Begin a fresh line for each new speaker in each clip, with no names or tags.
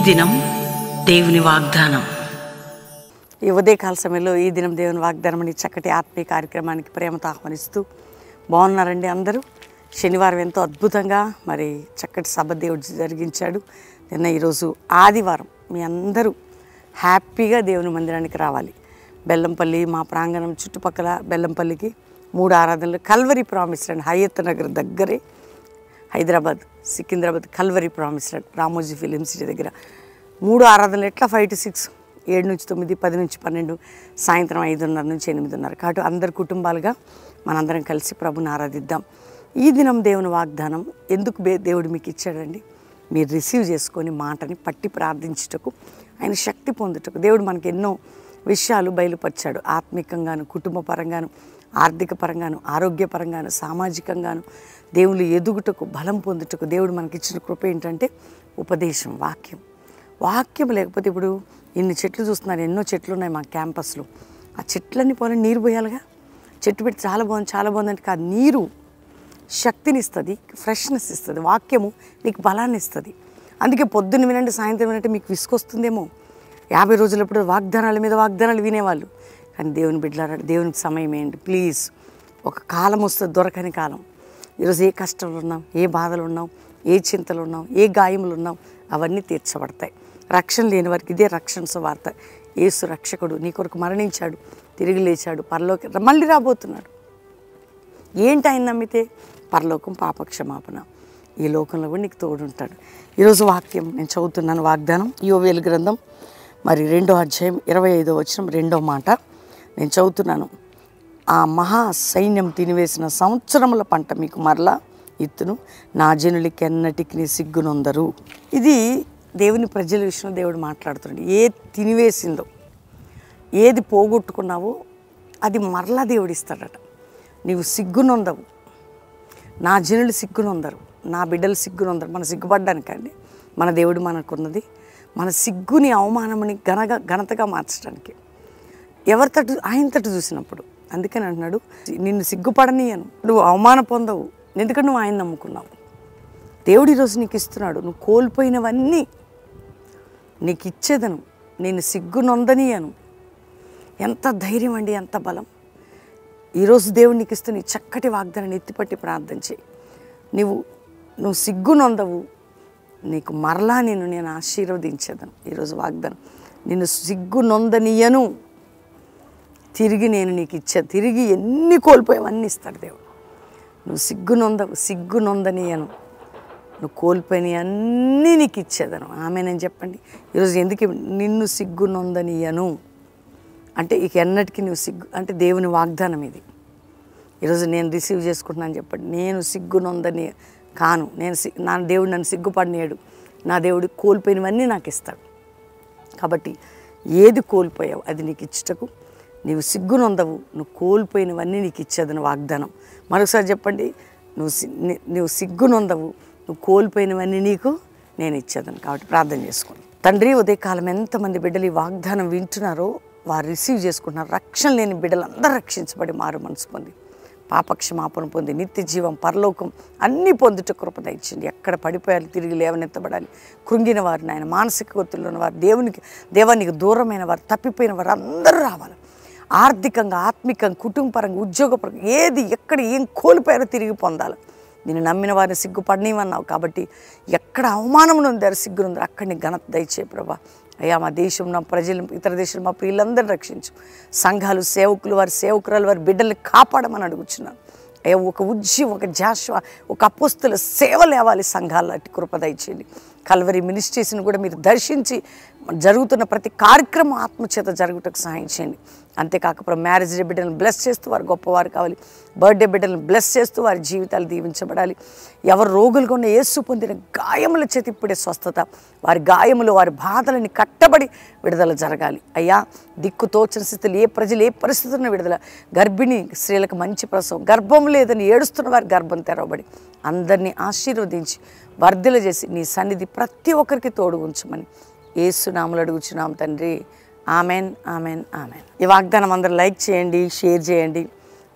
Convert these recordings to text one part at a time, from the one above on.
దినం దేవుని వాగ్దానం.
ఈ ఉదయకాల సమయంలో ఈ దినం దేవుని వాగ్దానం అని చక్కటి ఆత్మీయ కార్యక్రమానికి ప్రేమతో ఆహ్వానిస్తూ బాగున్నారండి అందరూ. శనివారం ఎంతో అద్భుతంగా మరి చక్కటి సభ దేవుడు జరిగించాడు. నిన్న ఈరోజు ఆదివారం. మీ అందరూ హ్యాపీగా దేవుని మందిరానికి రావాలి. బెల్లంపల్లి మా ప్రాంగణం చుట్టుపక్కల బెల్లంపల్లికి 3 ఆరాధనలు Calvary promise land Hayathnagar దగ్గరే, Hyderabad Secunderabad Calvary promise land Ramoji film city దగ్గర 3 ఆరాధనలు. ఎట్లా 5 to 6, 7 నుంచి 9, 10 నుంచి 12, సాయంత్రం 5:30 నుంచి 8:30. కాబట్టి అందరు కుటుంబాలుగా మనందరం కలిసి ప్రభుని ఆరాధిద్దాం. ఈ దినం దేవుని వాగ్దానం ఎందుకు దేవుడు మీకు ఇచ్చాడండి? మీరు రిసీవ్ చేసుకొని మాటని పట్టి ప్రార్థించుటకు, ఆయన శక్తి పొందుటకు. దేవుడు మనకి ఎన్నో విషయాలు బయలుపరిచాడు. ఆత్మికంగాను, కుటుంబ పరంగాను, ఆర్థిక పరంగాను, ఆరోగ్యపరంగాను, సామాజికంగాను దేవుళ్ళు ఎదుగుటకు, బలం పొందుటకు దేవుడు మనకి ఇచ్చిన కృప ఏంటంటే ఉపదేశం, వాక్యం లేకపోతే ఇప్పుడు ఇన్ని చెట్లు చూస్తున్నారు, ఎన్నో చెట్లు ఉన్నాయి మా క్యాంపస్లో. ఆ చెట్లన్నీ పోనీ నీరు పోయాలిగా. చెట్టు పెట్టి చాలా బాగుంది అంటే కాదు, నీరు శక్తిని ఇస్తుంది, ఫ్రెష్నెస్ ఇస్తుంది. వాక్యము నీకు బలాన్ని ఇస్తుంది. అందుకే పొద్దున్న వినండి, సాయంత్రం వినంటే మీకు విసుకొస్తుందేమో. 50 రోజులప్పుడు వాగ్దానాల మీద వాగ్దానాలు వినేవాళ్ళు. కానీ దేవుని బిడ్డలారా, దేవునికి సమయం ఏంటి ప్లీజ్. ఒక కాలం వస్తుంది, దొరకని కాలం. ఈరోజు ఏ కష్టంలో ఉన్నాం, ఏ బాధలు ఉన్నాం, ఏ చింతలు ఉన్నాం, ఏ గాయములు ఉన్నాం, అవన్నీ తీర్చబడతాయి. రక్షణ లేని వారికి ఇదే రక్షణ సువార్త. యేసు రక్షకుడు నీ కొరకు మరణించాడు, తిరిగి లేచాడు, పరలోకి మళ్ళీ రాబోతున్నాడు. ఏంటి ఆయన నమ్మితే? పరలోకం, పాపక్షమాపణ. ఈ లోకంలో కూడా నీకు తోడుంటాడు. ఈరోజు వాక్యం నేను చదువుతున్నాను. వాగ్దానం యోవేలు గ్రంథం మరి 2వ అధ్యాయం 25వ వచనం 2వ మాట నేను చదువుతున్నాను. ఆ మహా సైన్యం తినివేసిన సంవత్సరముల పంట మీకు మరలా ఇత్తును, నా జనులకి ఎన్నటికి సిగ్గునొందరు. ఇది దేవుని ప్రజల విషయంలో దేవుడు మాట్లాడుతున్నాడు. ఏది తినివేసిందో, ఏది పోగొట్టుకున్నావో అది మరలా దేవుడు ఇస్తాడట. నీవు సిగ్గునొందవు, నా జనులు సిగ్గునొందరు, నా బిడ్డలు సిగ్గునొందరు. మన సిగ్గుపడ్డానికండి మన దేవుడు మనకున్నది. మన సిగ్గుని, అవమానముని ఘనతగా మార్చడానికి. ఎవరి తట్టు? ఆయన తట్టు చూసినప్పుడు. అందుకని అంటున్నాడు, నిన్ను సిగ్గుపడనీయను, నువ్వు అవమాన పొందవు, ఎందుకంటే నువ్వు ఆయన నమ్ముకున్నావు. దేవుడు ఈరోజు నీకు ఇస్తున్నాడు. నువ్వు కోల్పోయినవన్నీ నీకు ఇచ్చేదను, నేను సిగ్గునొందనీయను. ఎంత ధైర్యం అండి, ఎంత బలం. ఈరోజు దేవుడు నీకు ఇస్తున్న ఈ చక్కటి వాగ్దానాన్ని ఎత్తిపట్టి ప్రార్థన చేయి. నువ్వు సిగ్గునొందవు, నీకు మరలా నేను ఆశీర్వదించేదను. ఈరోజు వాగ్దానం, నిన్ను సిగ్గునొందనీయను, తిరిగి నేను నీకు ఇచ్చేది. తిరిగి ఎన్ని కోల్పోయావన్నీ ఇస్తాడు దేవుడు. నువ్వు సిగ్గునొందనీయను, నువ్వు కోల్పోయినవి అన్నీ నీకు ఇచ్చేదను. ఆమెనని చెప్పండి. ఈరోజు ఎందుకు నిన్ను సిగ్గునొందనీయను అంటే ఇక ఎన్నటికీ నువ్వు అంటే దేవుని వాగ్దానం ఇది. ఈరోజు నేను రిసీవ్ చేసుకుంటున్నాను చెప్పండి. నేను సిగ్గునొందని కాను. నా దేవుడు నన్ను సిగ్గుపడినాడు. నా దేవుడు కోల్పోయినవన్నీ నాకు ఇస్తాడు. కాబట్టి ఏది కోల్పోయావు అది నీకు ఇచ్చుటకు, నీవు సిగ్గునొందవు, నువ్వు కోల్పోయినవన్నీ నీకు ఇచ్చేదని వాగ్దానం. మరొకసారి చెప్పండి, నువ్వు సిగ్గునొందవు, నువ్వు కోల్పోయినవన్నీ నీకు నేను ఇచ్చేదని. కాబట్టి ప్రార్థన చేసుకోండి. తండ్రి, ఉదయకాలం ఎంతమంది బిడ్డలు ఈ వాగ్దానం వింటున్నారో వారు రిసీవ్ చేసుకుంటున్నారు. రక్షణ లేని బిడ్డలందరూ రక్షించబడి మారు మనసు పొంది, పాపక్షమాపణ పొంది, నిత్య జీవం, పరలోకం అన్నీ పొందుట కృప దయచేయండి. ఎక్కడ పడిపోయాలి తిరిగి లేవనెత్తబడాలి. కృంగిన వారిని, ఆయన మానసిక ఒత్తిడిలో ఉన్న వారు, దేవానికి దూరమైన వారు, తప్పిపోయిన వారు అందరూ రావాలి. ఆర్థికంగా, ఆత్మికంగా, కుటుంబపరంగా, ఉద్యోగపరంగా ఏది ఎక్కడ ఏం కోల్పోయారో తిరిగి పొందాలి. నేను నమ్మిన వారిని సిగ్గుపడనివన్నావు. కాబట్టి ఎక్కడ అవమానం ఉందారు, సిగ్గునుందారు, అక్కడిని ఘనత దయచే ప్రభా. అయ్యా, మా దేశం, నా ప్రజలు, ఇతర దేశాలు, మా ప్రియులందరూ రక్షించు. సంఘాలు, సేవకులు, వారి సేవకురాలు, వారి బిడ్డల్ని కాపాడమని అడుగుచున్నాను. అయ్యా, ఒక ఉద్యమం, ఒక జాషువా, ఒక అపోస్తుల సేవ లేవాలి సంఘాల్లో. అట్టి కృప దయచేయండి. కల్వరీ మినిస్ట్రీస్ని కూడా మీరు దర్శించి జరుగుతున్న ప్రతి కార్యక్రమం ఆత్మచేత జరుగుటకు సహాయం చేయండి. అంతేకాక మ్యారేజ్ డే బిడ్డలను బ్లెస్ చేస్తూ వారు గొప్పవారు కావాలి. బర్త్డే బిడ్డలను బ్లెస్ చేస్తూ వారి జీవితాలు దీవించబడాలి. ఎవరు రోగులుగా ఉన్న యేసు పొందిన గాయముల చేతి ఇప్పుడే స్వస్థత, వారి గాయములు, వారి బాధలని కట్టబడి విడుదల జరగాలి. అయ్యా, దిక్కు తోచని స్థితిలో ఏ ప్రజలు ఏ పరిస్థితుల్లో విడుదల, గర్భిణీ స్త్రీలకు మంచి ప్రసవం, గర్భం లేదని ఏడుస్తున్న వారి గర్భం తెరవబడి అందరినీ ఆశీర్వదించి వర్ధిల చేసి నీ సన్నిధి ప్రతి ఒక్కరికి తోడు ఉంచమని యేసు నామములో అడుగుచున్నాం తండ్రి. Amen, amen, amen. ఈ వాగ్దానం అందరూ లైక్ చేయండి, షేర్ చేయండి,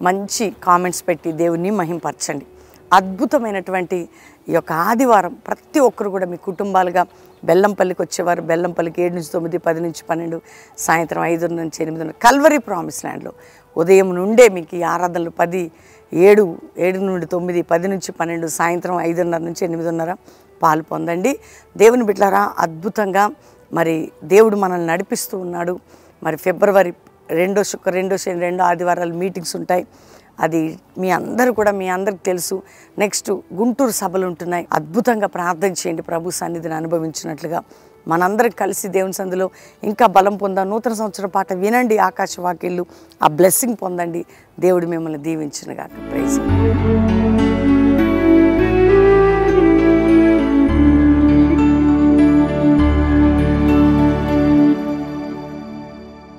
మంచి కామెంట్స్ పెట్టి దేవుణ్ణి మహింపరచండి. అద్భుతమైనటువంటి ఈ యొక్క ఆదివారం ప్రతి ఒక్కరు కూడా మీ కుటుంబాలుగా బెల్లంపల్లికి వచ్చేవారు బెల్లంపల్లికి 7 నుంచి 9, 10 నుంచి 12, సాయంత్రం 5 నుంచి 8. కల్వరీ ప్రామిస్ ల్యాండ్లో ఉదయం నుండే మీకు ఈ ఆరాధనలు 7 నుండి 9, 10 నుంచి 12, సాయంత్రం 5:30 నుంచి 8:30 పాలు పొందండి. దేవుని బిడ్డలారా, అద్భుతంగా మరి దేవుడు మనల్ని నడిపిస్తూ ఉన్నాడు. మరి ఫిబ్రవరి 2 శని 2 ఆదివారాలు మీటింగ్స్ ఉంటాయి. అది మీ అందరికి తెలుసు. నెక్స్ట్ గుంటూరు సభలు ఉంటున్నాయి. అద్భుతంగా ప్రార్థన చేయండి, ప్రభు సన్నిధిని అనుభవించినట్లుగా. మనందరం కలిసి దేవుని సందులో ఇంకా బలం పొందాం. నూతన సంవత్సరం పాట వినండి, ఆకాశవాక్యాలు, ఆ బ్లెస్సింగ్ పొందండి. దేవుడు మిమ్మల్ని దీవించునుగాక. ప్రైజ్.